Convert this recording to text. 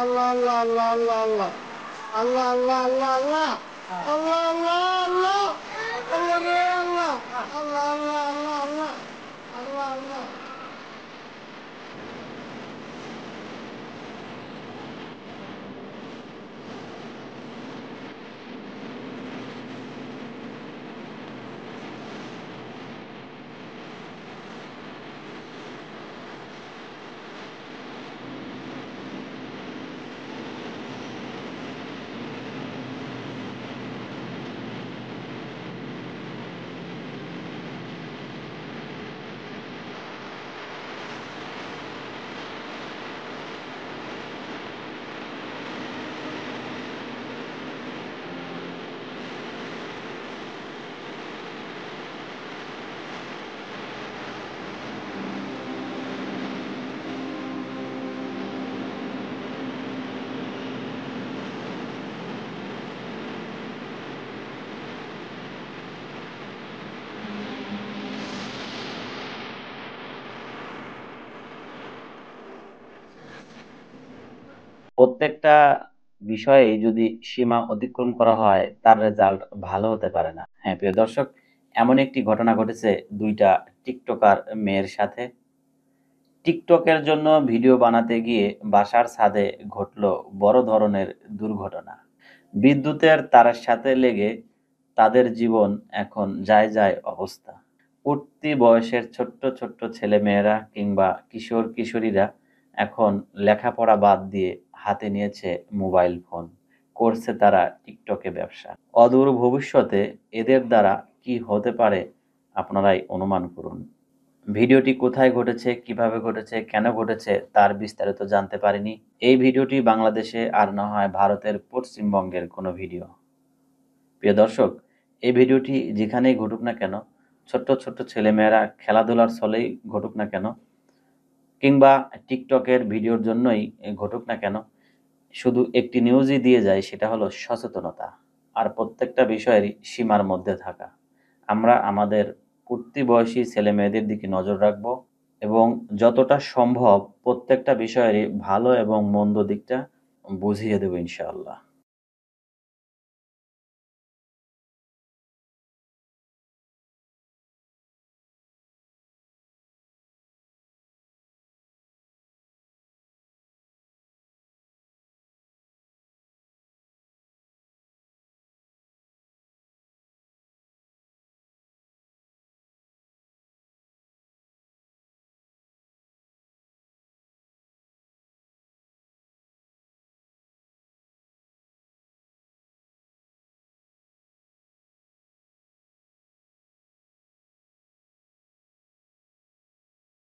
আল্লাহ আল্লাহ আল্লাহ আল্লাহ আল্লাহ আল্লাহ আল্লাহ আল্লাহ আল্লাহ আল্লাহ আল্লাহ আল্লাহ আল্লাহ রে আল্লাহ আল্লাহ আল্লাহ আল্লাহ আল্লাহ আল্লাহ আল্লাহ। প্রত্যেকটা বিষয়ে যদি সীমা অতিক্রম করা হয় তার রেজাল্ট ভালো হতে পারে না। হ্যাঁ প্রিয় দর্শক, এমন একটি ঘটনা ঘটেছে দুইটা টিকটকার মেয়ের সাথে। টিকটকের জন্য ভিডিও বানাতে গিয়ে বাসার ছাদে ঘটল বড় ধরনের দুর্ঘটনা। বিদ্যুতের তারের সাথে লেগে তাদের জীবন এখন যায় যায় অবস্থা। উঠতি বয়সের ছোট্ট ছোট্ট ছেলেমেয়েরা কিংবা কিশোর কিশোরীরা এখন লেখাপড়া বাদ দিয়ে হাতে নিয়েছে মোবাইল ফোন, করছে তারা টিকটকে ব্যবসা। অদূর ভবিষ্যতে এদের দ্বারা কি হতে পারে আপনারাই অনুমান করুন। ভিডিওটি কোথায় ঘটেছে, কিভাবে ঘটেছে, কেন ঘটেছে তার বিস্তারিত জানতে পারিনি। এই ভিডিওটি বাংলাদেশে আর না হয় ভারতের পশ্চিমবঙ্গের কোনো ভিডিও। প্রিয় দর্শক, এই ভিডিওটি যেখানেই ঘটুক না কেন, ছোট্ট ছোট্ট ছেলেমেয়েরা খেলাধুলার ছলেই ঘটুক না কেন, কিংবা টিকটকের ভিডিওর জন্যই ঘটুক না কেন, শুধু একটি নিউজই দিয়ে যায়, সেটা হলো সচেতনতা আর প্রত্যেকটা বিষয়েরই সীমার মধ্যে থাকা। আমরা আমাদের উঠতি বয়সী ছেলে মেয়েদের দিকে নজর রাখব এবং যতটা সম্ভব প্রত্যেকটা বিষয়েরই ভালো এবং মন্দ দিকটা বুঝিয়ে দেব ইনশাআল্লাহ।